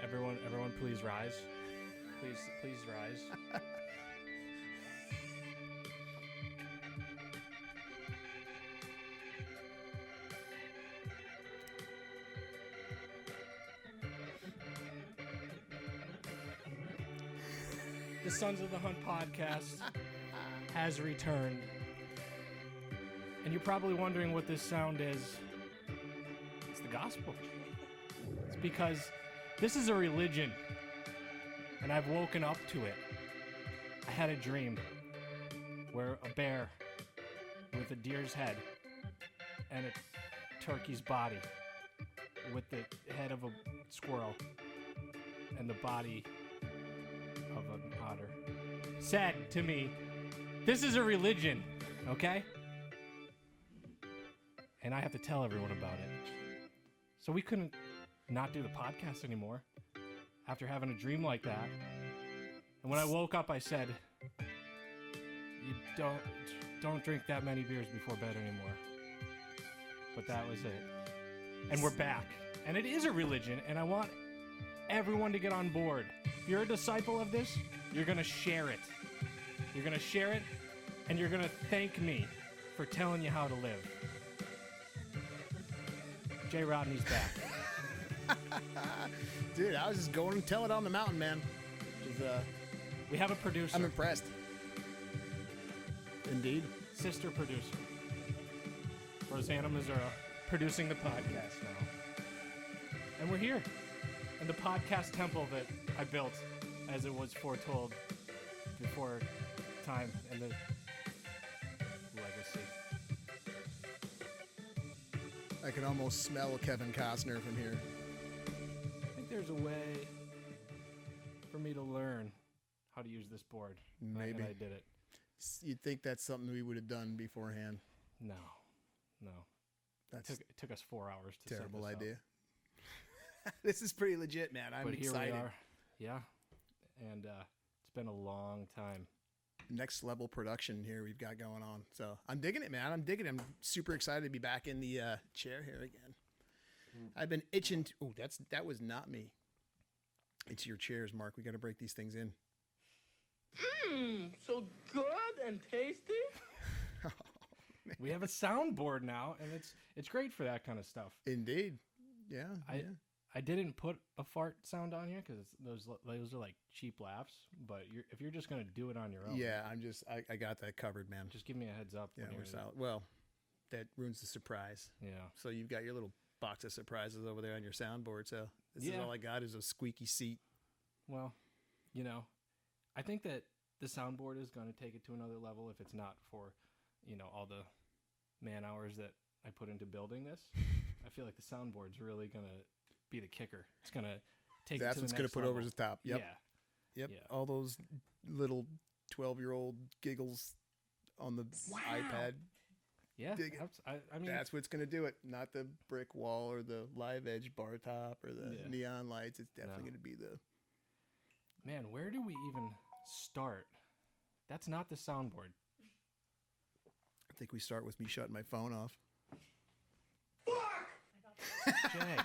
Everyone, please rise. Please rise. The Sons of the Hunt podcast has returned. And you're probably wondering what this sound is. It's the gospel. It's because this is a religion. And I've woken up to it. I had a dream where a bear with a deer's head and a turkey's body with the head of a squirrel and the body of an otter said to me, "This is a religion, okay?" And I have to tell everyone about it. So we couldn't not do the podcast anymore after having a dream like that. And when I woke up, I said, "You don't drink that many beers before bed anymore." But that was it. And we're back. And it is a religion, and I want everyone to get on board. If you're a disciple of this, you're going to share it. You're going to share it, and you're going to thank me for telling you how to live. Jay Rodney's back. Dude, I was just going and tell it on the mountain, man. We have a producer. I'm impressed. Indeed. Sister producer. Rosanna, Missouri, producing the podcast now. And we're here in the podcast temple that I built as it was foretold before time and the legacy. I can almost smell Kevin Costner from here. I think there's a way for me to learn how to use this board. Maybe. And I did it. You'd think that's something we would have done beforehand. No. That's It took us 4 hours to terrible set this idea. up. This is pretty legit, man. I'm excited. Here we are. Yeah. And it's been a long time. Next level production here we've got going on. So I'm digging it, man. I'm super excited to be back in the chair here again. I've been itching to... Oh, that was not me. It's your chairs, Mark. We got to break these things in. So good and tasty. We have a soundboard now, and it's great for that kind of stuff. Indeed. Yeah. I didn't put a fart sound on here because those are like cheap laughs. But if you're just gonna do it on your own, Yeah, I got that covered, man. just give me a heads up. Yeah, when we're you're solid. Well, that ruins the surprise. Yeah. So you've got your little box of surprises over there on your soundboard. So this is all I got is a squeaky seat. Well, I think that the soundboard is going to take it to another level if it's not for, all the man hours that I put into building this. I feel like the soundboard's really going to be the kicker. It's going to take it to the next level. That's what's going to put over the top. Yep. Yeah. Yep. Yeah. All those little 12-year-old giggles on the iPad. Yeah. Dig it. I mean, That's what's going to do it. Not the brick wall or the live edge bar top or the neon lights. It's definitely going to be the... Man, where do we even start? That's not the soundboard. I think we start with me shutting my phone off. Jay. I thought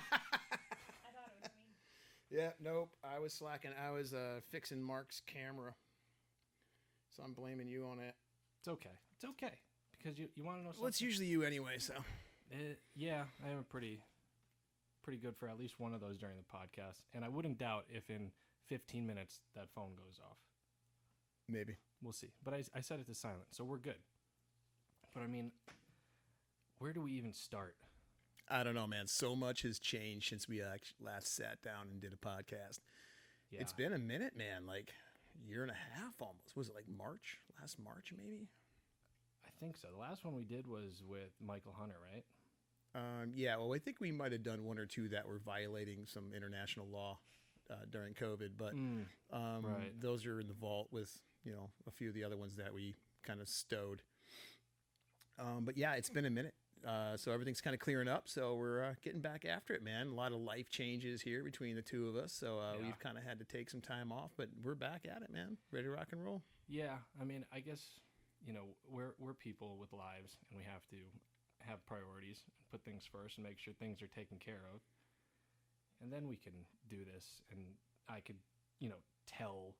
it was me. Yeah, nope. I was slacking. I was fixing Mark's camera. So I'm blaming you on it. It's okay. It's okay. Because you want to know something? Well, it's usually you anyway, so. Yeah, I am pretty good for at least one of those during the podcast. And I wouldn't doubt if in 15 minutes that phone goes off. Maybe. We'll see. But I set it to silent, so we're good. But I mean, where do we even start? I don't know, man. So much has changed since we last sat down and did a podcast. Yeah. It's been a minute, man. Like a year and a half almost. Was it like March? Last March, maybe? I think so. The last one we did was with Michael Hunter, right? Yeah, well, I think we might have done one or two that were violating some international law during COVID, but right. Those are in the vault with, a few of the other ones that we kind of stowed. But yeah, it's been a minute. So everything's kind of clearing up. So we're getting back after it, man. A lot of life changes here between the two of us. So we've kind of had to take some time off, but we're back at it, man. Ready to rock and roll. Yeah. I mean, I guess, we're people with lives, and we have to have priorities and put things first and make sure things are taken care of. and then we can do this, and I could, tell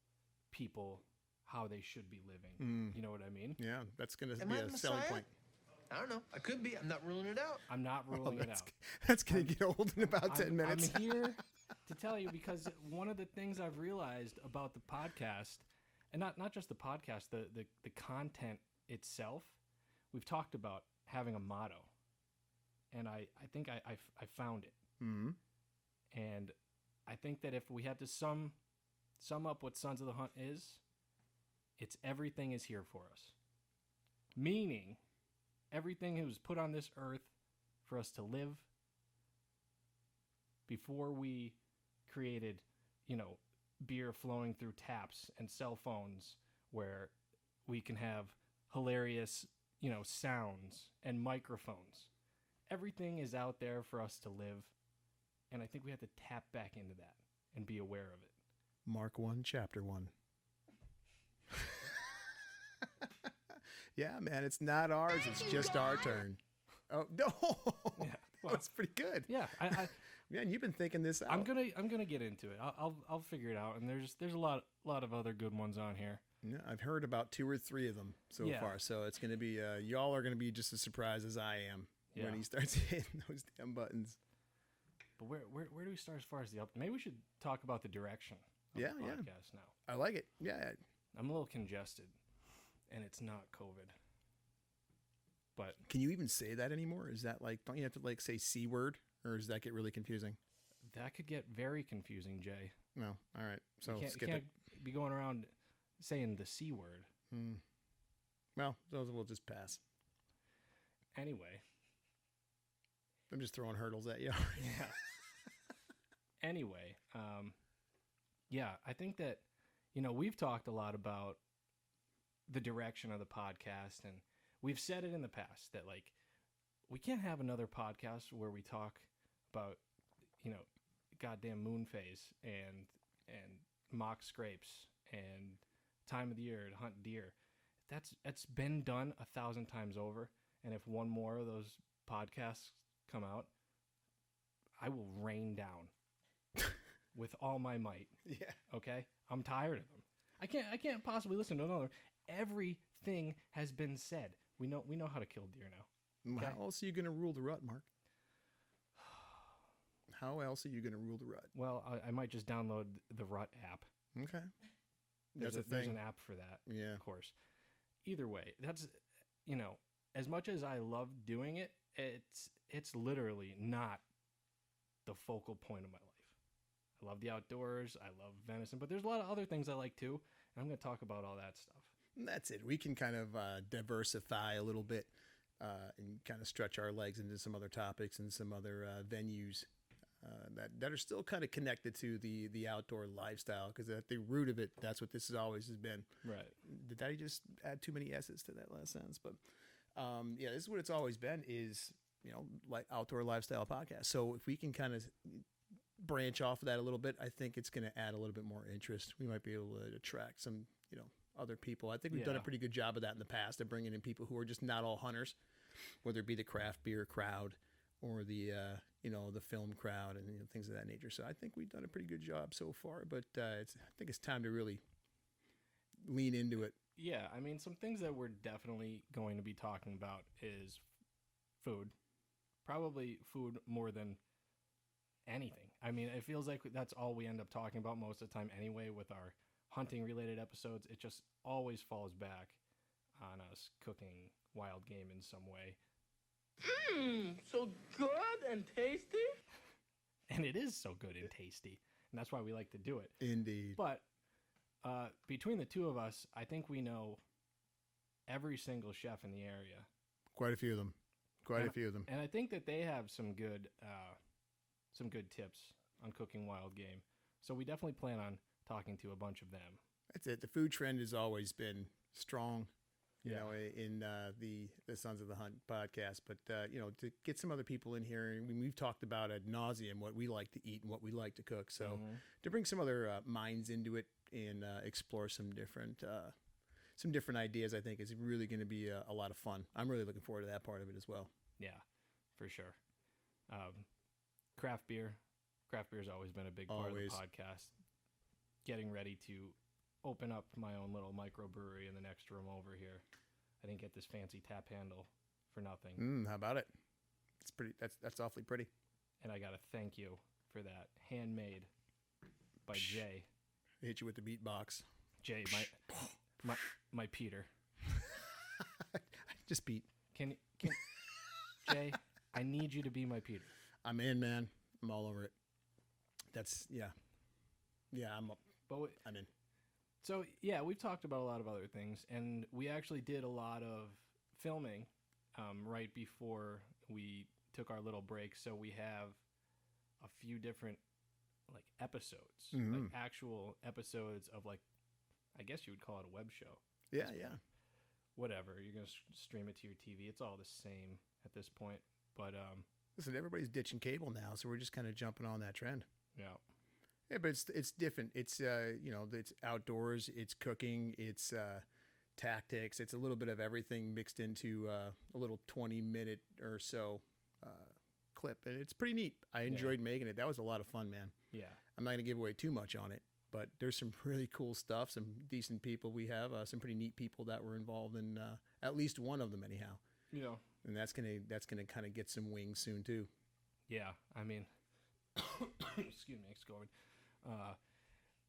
people how they should be living. You know what I mean? Yeah, that's going to Am be I a the selling Messiah? point. I don't know. I could be. I'm not ruling it out. I'm not ruling it out. That's going to get old in about 10 minutes. I'm here to tell you because one of the things I've realized about the podcast, and not just the podcast, the content itself, we've talked about having a motto, and I think I found it. Mm-hmm. And I think that if we had to sum up what Sons of the Hunt is, it's everything is here for us. Meaning, everything that was put on this earth for us to live before we created, beer flowing through taps and cell phones where we can have hilarious, sounds and microphones. Everything is out there for us to live. And I think we have to tap back into that and be aware of it. Mark 1, chapter 1. Yeah, man, it's not ours. It's just our turn. Oh, no. Yeah, well, That's pretty good. Yeah, Man, you've been thinking this out. I'm gonna get into it. I'll figure it out. And there's a lot of other good ones on here. Yeah, I've heard about 2 or 3 of them so Yeah. far. So it's going to be, y'all are going to be just as surprised as I am when he starts hitting those damn buttons. But where do we start as far as the up? Maybe we should talk about the direction of the podcast now. I like it. Yeah. I'm a little congested, and it's not COVID. But Can you even say that anymore? Is that like, don't you have to like say C word, or does that get really confusing? that could get very confusing, Jay. No. All right. So you skip can't it. be going around saying the C word. Well, those will just pass. Anyway. I'm just throwing hurdles at you. Yeah. Anyway, yeah, I think that, we've talked a lot about the direction of the podcast, and we've said it in the past that, like, we can't have another podcast where we talk about, goddamn moon phase and mock scrapes and time of the year to hunt deer. That's been done 1,000 times over, and if one more of those podcasts come out, I will rain down with all my might. Yeah. Okay? I'm tired of them. I can't possibly listen to another. Everything has been said. We know how to kill deer now. Okay? How else are you going to rule the rut, Mark? How else are you going to rule the rut? Well, I might just download the Rut app. Okay. There's That's there's an app for that. Yeah. Of course. Either way, that's, as much as I love doing it, it's literally not the focal point of my life. I love the outdoors. I love venison, but there's a lot of other things I like too. And I'm going to talk about all that stuff. And that's it. We can kind of diversify a little bit and kind of stretch our legs into some other topics and some other venues that are still kind of connected to the outdoor lifestyle, because at the root of it, that's what this has always been. Right. Did I just add too many S's to that last sentence? But yeah, this is what it's always been, is, like outdoor lifestyle podcast. So if we can kind of branch off of that a little bit, I think it's going to add a little bit more interest. We might be able to attract some, other people. I think we've done a pretty good job of that in the past, of bringing in people who are just not all hunters, whether it be the craft beer crowd or the, the film crowd and things of that nature. So I think we've done a pretty good job so far, but I think it's time to really lean into it. Yeah. I mean, some things that we're definitely going to be talking about is food. Probably food more than anything. I mean, it feels like that's all we end up talking about most of the time anyway with our hunting related episodes. It just always falls back on us cooking wild game in some way. So good and tasty. And it is so good and tasty. And that's why we like to do it. Indeed. But between the two of us, I think we know every single chef in the area. Quite a few of them. And I think that they have some good tips on cooking wild game. So we definitely plan on talking to a bunch of them. That's it. The food trend has always been strong, Yeah. in the Sons of the Hunt podcast. But, to get some other people in here, and we've talked about ad nauseum what we like to eat and what we like to cook. So to bring some other minds into it and explore some different ideas, I think is really going to be a lot of fun. I'm really looking forward to that part of it as well. Yeah, for sure. Craft beer, Craft beer's always been a big part Always. of the podcast. Getting ready to open up my own little microbrewery in the next room over here. I didn't get this fancy tap handle for nothing. How about it? It's pretty. That's awfully pretty. And I got to thank you for that. Handmade by Jay. I hit you with the beatbox. Jay, my Peter. Just Pete. Can Jay, I need you to be my Peter. I'm in, man. I'm all over it. That's yeah. I'm in. So yeah, we've talked about a lot of other things, and we actually did a lot of filming right before we took our little break. So we have a few different like episodes, like actual episodes of like, I guess you would call it a web show. Yeah. Whatever, you're gonna stream it to your TV. It's all the same at this point. But Listen, everybody's ditching cable now, so we're just kind of jumping on that trend. yeah. Yeah, but it's different. It's it's outdoors, it's cooking, it's tactics, it's a little bit of everything mixed into a little 20-minute or so clip, and it's pretty neat. I enjoyed making it. That was a lot of fun, man. Yeah. I'm not gonna give away too much on it, but there's some really cool stuff, some decent people. We have some pretty neat people that were involved in at least one of them, anyhow. Yeah. And that's gonna kind of get some wings soon too. Yeah. I mean, excuse me, it's going.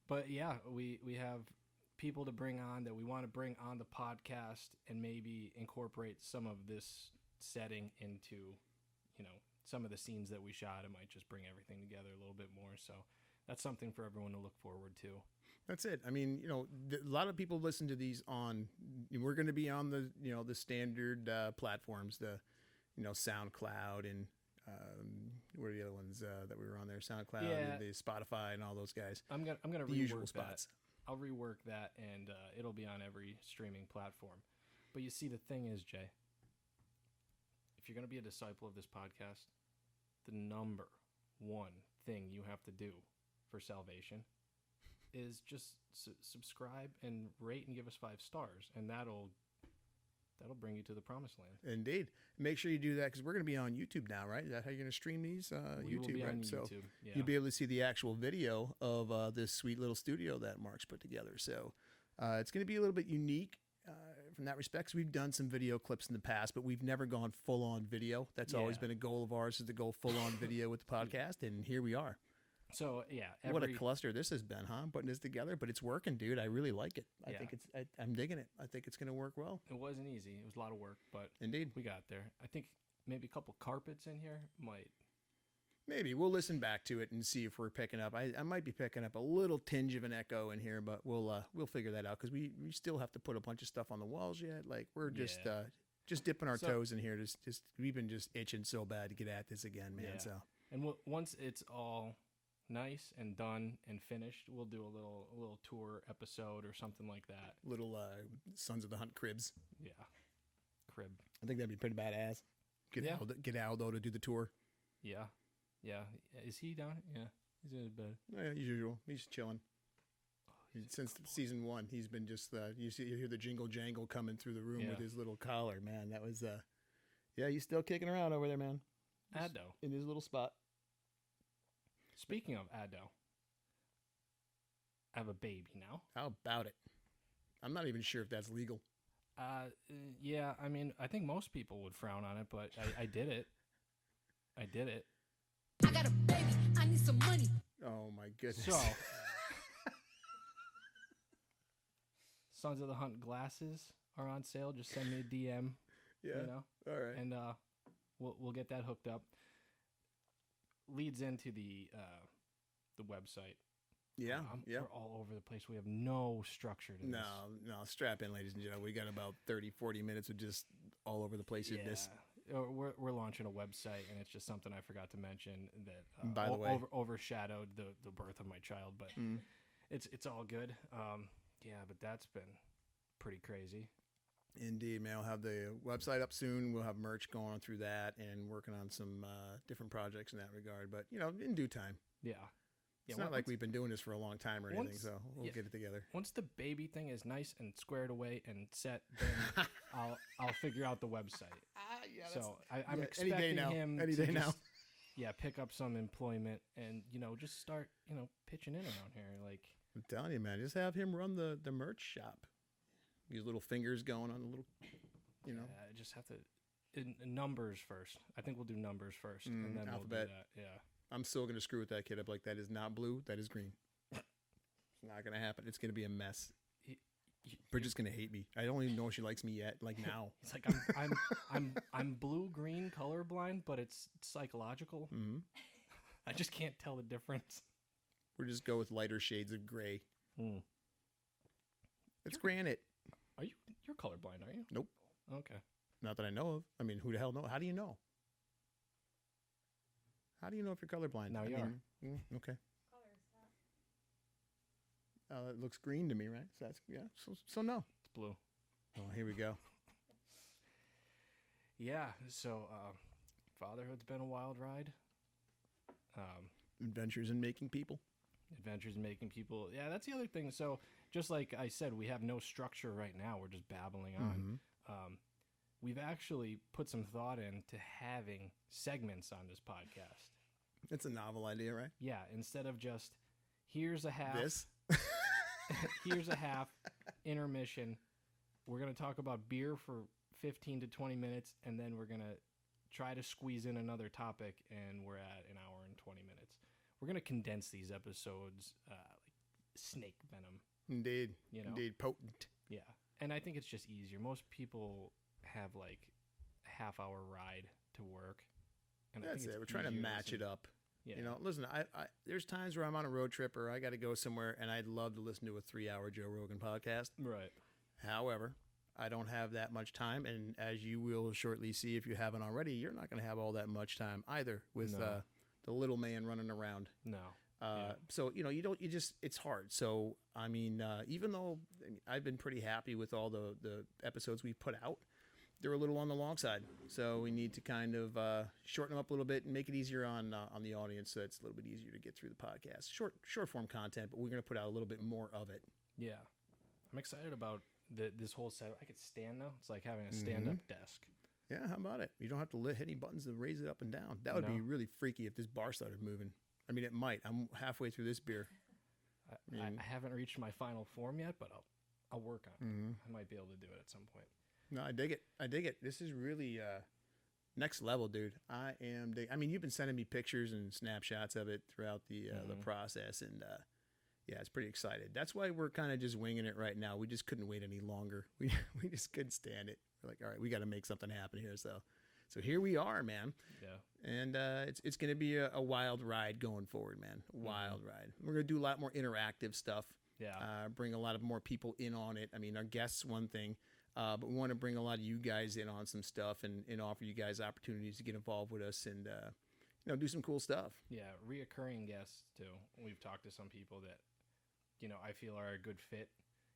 But yeah, we have people to bring on that we want to bring on the podcast and maybe incorporate some of this setting into, some of the scenes that we shot. It might just bring everything together a little bit more. So that's something for everyone to look forward to. That's it. I mean, a lot of people listen to these we're going to be on the, the standard platforms, the, SoundCloud and what are the other ones that we were on there? SoundCloud, the Spotify, and all those guys. I'm gonna the rework usual that. spots. I'll rework that, and it'll be on every streaming platform. But you see, the thing is, Jay, if you're gonna be a disciple of this podcast, the number one thing you have to do for salvation is just subscribe and rate and give us 5 stars, and that'll bring you to the promised land. Indeed. Make sure you do that because we're going to be on YouTube now, right? Is that how you're going to stream these? We will YouTube, be right? on So YouTube, yeah. you'll be able to see the actual video of this sweet little studio that Mark's put together. So it's going to be a little bit unique from that respect. 'Cause we've done some video clips in the past, but we've never gone full on video. That's always been a goal of ours, is to go full on video with the podcast, and here we are. So yeah, What a cluster this has been, huh? Putting this together, but it's working, dude. I really like it. I think I'm digging it. I think it's going to work well. It wasn't easy. It was a lot of work, but Indeed. we got there. I think maybe a couple carpets in here might. Maybe we'll listen back to it and see if we're picking up. I might be picking up a little tinge of an echo in here, but we'll figure that out because we still have to put a bunch of stuff on the walls yet. Like we're just dipping our toes in here. Just we've been just itching so bad to get at this again, man. Yeah. So And once it's all nice and done and finished, we'll do a little tour episode or something like that. little Sons of the Hunt cribs. Yeah, crib. I think that'd be pretty badass. Get Aldo to do the tour. Yeah. Is he down? Yeah, he's in his bed. Yeah, as usual. He's chilling. Since season 1, he's been just you hear the jingle jangle coming through the room with his little collar, man. That was he's still kicking around over there, man. Addo. In his little spot. Speaking of Addo, I have a baby now. How about it? I'm not even sure if that's legal. Yeah, I mean, I think most people would frown on it, but I did it. I did it. I got a baby. I need some money. Oh my goodness. So, Sons of the Hunt glasses are on sale. Just send me a DM. Yeah. All right. And we'll get that hooked up. Leads into the website. Yeah. We're all over the place. We have no structure to this. No. Strap in, ladies and gentlemen. We got about 30, 40 minutes of just all over the place in this. We're launching a website, and it's just something I forgot to mention that By the way, overshadowed the birth of my child, but it's all good. But that's been pretty crazy. Indeed, man. I'll have the website up soon. We'll have merch going through that and working on some different projects in that regard. But, in due time. Yeah. It's not like we've been doing this for a long time or anything, so we'll get it together. Once the baby thing is nice and squared away and set, then I'll figure out the website. I'm expecting him Any day now. pick up some employment and, just start, pitching in around here. Like, I'm telling you, man, just have him run the merch shop. These little fingers going on the little, I just have to, numbers first. I think we'll do numbers first, and then alphabet. we'll do that. Yeah. I'm still going to screw with that kid up. Like, that is not blue. That is green. It's not going to happen. It's going to be a mess. Bridget's going to hate me. I don't even know if she likes me yet. Like, now. It's like I'm blue-green colorblind, but it's psychological. Mm-hmm. I just can't tell the difference. We'll just go with lighter shades of gray. It's granite. You're colorblind, are you? Nope. Okay. Not that I know of. I mean, who the hell knows? How do you know? How do you know if you're colorblind? Now you are. Okay. It looks green to me, right? So that's So no. It's blue. Oh, here we go. Yeah. So, fatherhood's been a wild ride. Adventures in making people. Adventures in making people. Yeah, that's the other thing. So, just like I said, we have no structure right now. We're just babbling on. We've actually put some thought into having segments on this podcast. It's a novel idea, right? Yeah, instead of just here's a half. This. Here's a half intermission. We're going to talk about beer for 15 to 20 minutes, and then we're going to try to squeeze in another topic, and we're at an hour and 20 minutes. We're going to condense these episodes like snake venom. Indeed. Indeed. Potent. Yeah. And I think it's just easier. Most people have like a half-hour ride to work. And That's it. We're trying to match it up. Yeah. Listen, I there's times where I'm on a road trip or I got to go somewhere, and I'd love to listen to a 3-hour Joe Rogan podcast. Right. However, I don't have that much time, and as you will shortly see if you haven't already, you're not going to have all that much time either with the little man running around. No. So, it's hard. So, I mean, even though I've been pretty happy with all the episodes we've put out, they're a little on the long side. So we need to kind of shorten them up a little bit and make it easier on the audience, so it's a little bit easier to get through the podcast. Short form content, but we're going to put out a little bit more of it. Yeah. I'm excited about this whole setup. I could stand now. It's like having a stand-up desk. Yeah, how about it? You don't have to hit any buttons to raise it up and down. That would be really freaky if this bar started moving. I mean, it might. I'm halfway through this beer. I haven't reached my final form yet, but I'll work on it. I might be able to do it at some point. No, I dig it. This is really next level, dude. I mean, you've been sending me pictures and snapshots of it throughout the process, and yeah, it's pretty excited. That's why we're kind of just winging it right now. We just couldn't wait any longer. We just couldn't stand it. We're like, all right, we got to make something happen here. So here we are, man. Yeah. And it's going to be a wild ride going forward, man. Wild ride. We're going to do a lot more interactive stuff. Yeah. Bring a lot of more people in on it. I mean, our guests, one thing. But we want to bring a lot of you guys in on some stuff and offer you guys opportunities to get involved with us and do some cool stuff. Yeah, reoccurring guests too. We've talked to some people that I feel are a good fit.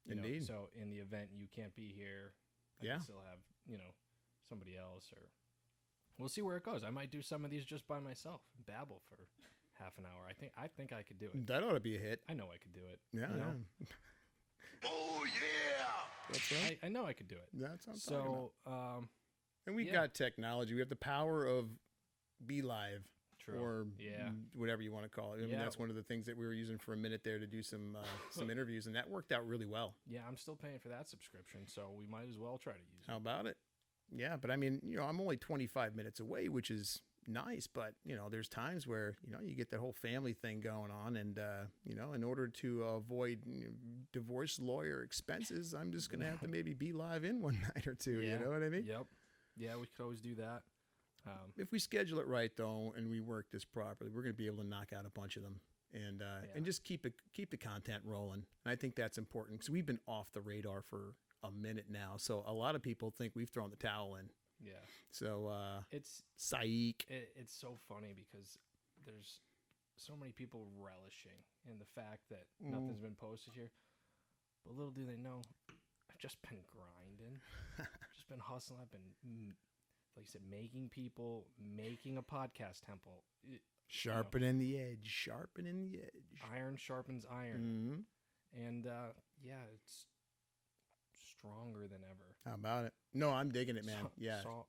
Indeed. So in the event you can't be here, I can still have somebody else, or we'll see where it goes. I might do some of these just by myself, babble for half an hour. I think I could do it. That ought to be a hit. I know I could do it. Yeah. Oh, yeah! That's right. I know I could do it. That's what I'm talking about. And we've yeah. got technology. We have the power of Be Live. True. Or yeah. whatever you want to call it. I mean, that's one of the things that we were using for a minute there to do some interviews, and that worked out really well. Yeah, I'm still paying for that subscription, so we might as well try to use it. How about it? Yeah, but I mean, I'm only 25 minutes away, which is nice, but, there's times where, you get that whole family thing going on, and, in order to avoid divorce lawyer expenses, I'm just going to have to maybe be live in one night or two, you know what I mean? Yep. Yeah, we could always do that. If we schedule it right, though, and we work this properly, we're going to be able to knock out a bunch of them and just keep the content rolling. And I think that's important because we've been off the radar for a minute now. So a lot of people think we've thrown the towel in. Yeah. So it's psych. It's so funny because there's so many people relishing in the fact that nothing's been posted here. But little do they know, I've just been grinding. I've just been hustling. I've been, like you said, making a podcast temple. Sharpening the edge. Iron sharpens iron. Mm-hmm. And it's stronger than ever. How about it? No, I'm digging it, man. Yeah. Sorry.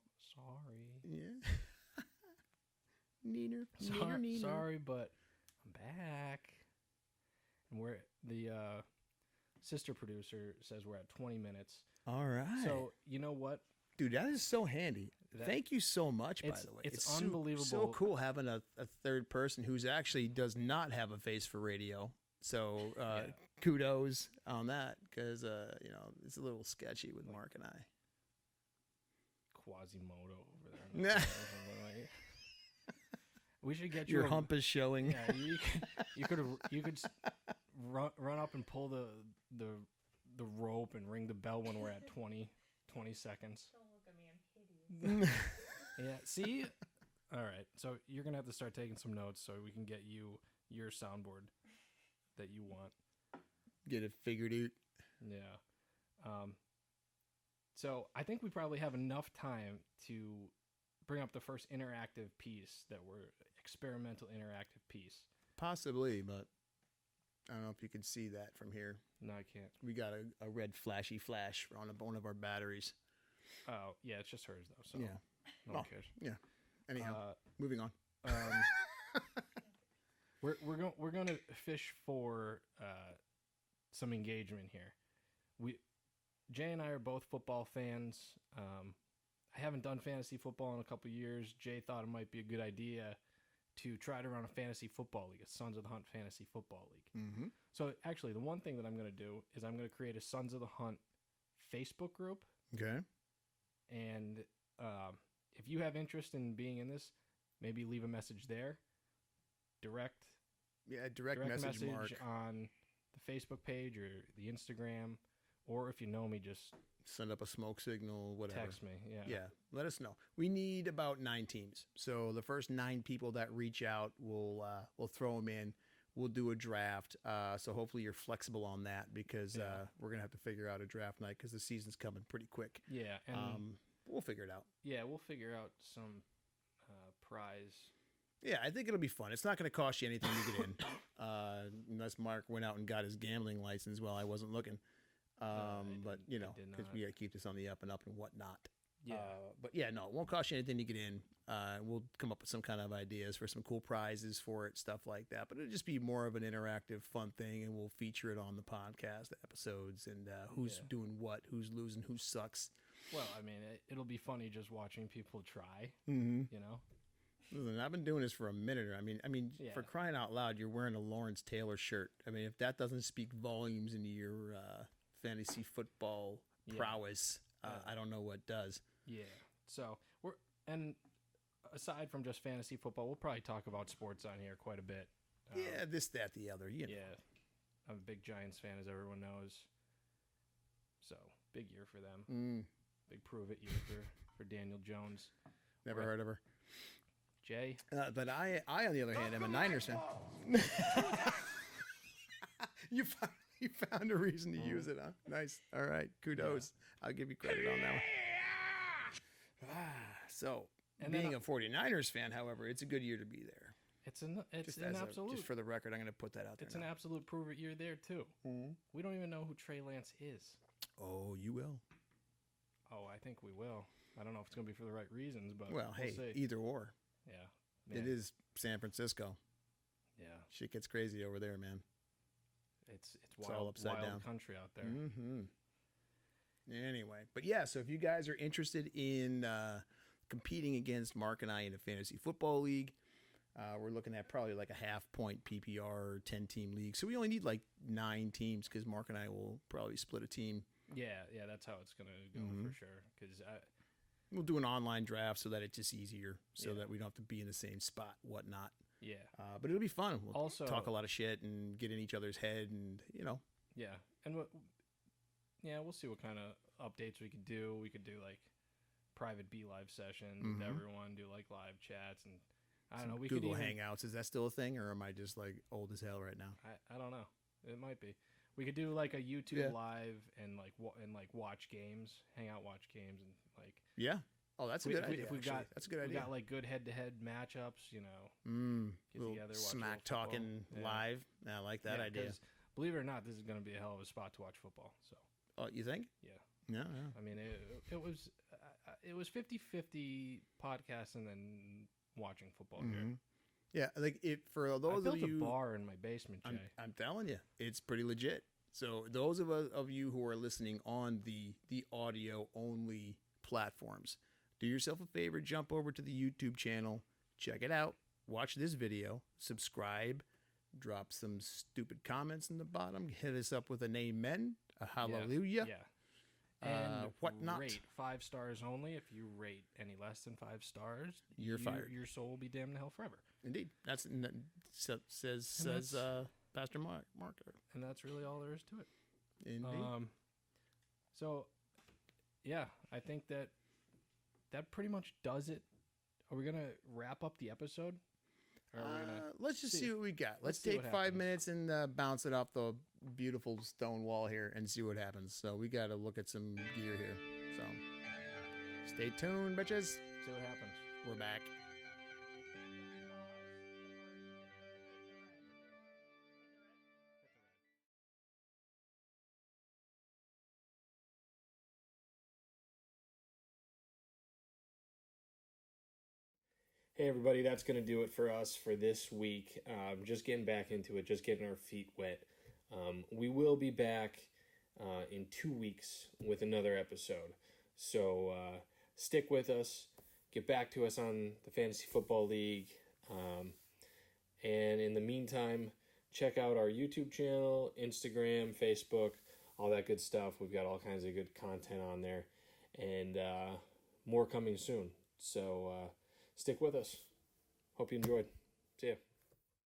Yeah. Sorry, but I'm back. And we're the sister producer says we're at 20 minutes. All right. So you know what? Dude, that is so handy. Thank you so much, by the way. It's so- unbelievable. So cool having a third person who's actually does not have a face for radio. So kudos on that because, it's a little sketchy with Mark and I. Quasimodo over there. We should get Your hump is showing. Yeah, you could run up and pull the rope and ring the bell when we're at 20 seconds. Don't look at me, I'm hideous. Yeah, see? All right. So you're going to have to start taking some notes so we can get you your soundboard that you want. Get it figured out. Yeah. So I think we probably have enough time to bring up the first interactive piece experimental interactive piece. Possibly, but I don't know if you can see that from here. No, I can't. We got a red flashy flash on one of our batteries. Oh, yeah, it's just hers, though. So Yeah. no one cares. Yeah. Anyhow, moving on. We're going to fish for some engagement here. Jay and I are both football fans. I haven't done fantasy football in a couple years. Jay thought it might be a good idea to try to run a fantasy football league, a Sons of the Hunt fantasy football league. Mm-hmm. So actually, the one thing that I'm going to do is I'm going to create a Sons of the Hunt Facebook group. Okay. And if you have interest in being in this, maybe leave a message there. Direct message Mark. On the Facebook page or the Instagram, or if you know me, just send up a smoke signal, whatever. Text me. Yeah. Let us know. We need about 9 teams. So the first 9 people that reach out, we'll throw them in. We'll do a draft. So hopefully you're flexible on that because we're gonna have to figure out a draft night because the season's coming pretty quick. Yeah, and we'll figure it out. Yeah, we'll figure out some prize. Yeah, I think it'll be fun. It's not going to cost you anything to get in, unless Mark went out and got his gambling license while I wasn't looking. But because we got to keep this on the up and whatnot. Yeah. But yeah, no, it won't cost you anything to get in. We'll come up with some kind of ideas for some cool prizes for it, stuff like that. But it'll just be more of an interactive, fun thing, and we'll feature it on the podcast episodes and who's doing what, who's losing, who sucks. Well, I mean, it'll be funny just watching people try. Mm-hmm. You know. Listen, I've been doing this for a minute. I mean, for crying out loud, you're wearing a Lawrence Taylor shirt. I mean, if that doesn't speak volumes into your fantasy football prowess, I don't know what does. Yeah. So aside from just fantasy football, we'll probably talk about sports on here quite a bit. This, that, the other. You know. Yeah. I'm a big Giants fan, as everyone knows. So big year for them. Big prove it year for Daniel Jones. Never heard of her. Jay? But I, on the other hand, am a Niners fan. You found a reason to use it, huh? Nice. All right. Kudos. Yeah. I'll give you credit on that one. So, and being a 49ers fan, however, it's a good year to be there. It's an absolute. Just for the record, I'm going to put that out there. It's an absolute prove it year there, too. Mm-hmm. We don't even know who Trey Lance is. Oh, you will. Oh, I think we will. I don't know if it's going to be for the right reasons, but we'll see. Either or. Yeah. Man. It is San Francisco. Yeah. Shit gets crazy over there, man. It's all upside down country out there. Mm-hmm. Anyway, but yeah, so if you guys are interested in competing against Mark and I in a fantasy football league, we're looking at probably like a half-point PPR 10-team league. So we only need like 9 teams because Mark and I will probably split a team. Yeah, that's how it's going to go for sure. Because we'll do an online draft so that it's just easier, so that we don't have to be in the same spot, whatnot. Yeah. But it'll be fun. We'll also talk a lot of shit and get in each other's head and, Yeah. And we'll see what kind of updates we could do. We could do like private live sessions with everyone, do like live chats, and I don't know. We Google could Hangouts. Is that still a thing, or am I just like old as hell right now? I don't know. It might be. We could do like a YouTube live and watch games, hang out, watch games, and like. Yeah. Oh, that's a good idea. That's a good idea. We got like good head-to-head matchups, Get together, watch smack talking live. I like that idea. Believe it or not, this is going to be a hell of a spot to watch football. So. Oh, you think? Yeah. I mean, it was 50-50 podcast and then watching football here. Yeah, like it for I those built of you. a bar in my basement, Jay. I'm telling you, it's pretty legit. So those of you who are listening on the audio only platforms, do yourself a favor, jump over to the YouTube channel, check it out, watch this video, subscribe, drop some stupid comments in the bottom, hit us up with an amen, a hallelujah, Yeah. And whatnot. rate 5 stars only. If you rate any less than 5 stars, You're fired. Your soul will be damned to hell forever. Indeed, says Pastor Marketer. And that's really all there is to it. Indeed. So, yeah, I think that pretty much does it. Are we gonna wrap up the episode? Or are we gonna Let's just see what we got. Let's see take what 5 happens. minutes and bounce it off the beautiful stone wall here and see what happens. So we got to look at some gear here. So stay tuned, bitches. see what happens? We're back. Hey everybody, that's going to do it for us for this week. Just getting back into it, just getting our feet wet. We will be back in 2 weeks with another episode. So stick with us. Get back to us on the Fantasy Football League. And in the meantime, check out our YouTube channel, Instagram, Facebook, all that good stuff. We've got all kinds of good content on there. And more coming soon. So stick with us. Hope you enjoyed. See ya.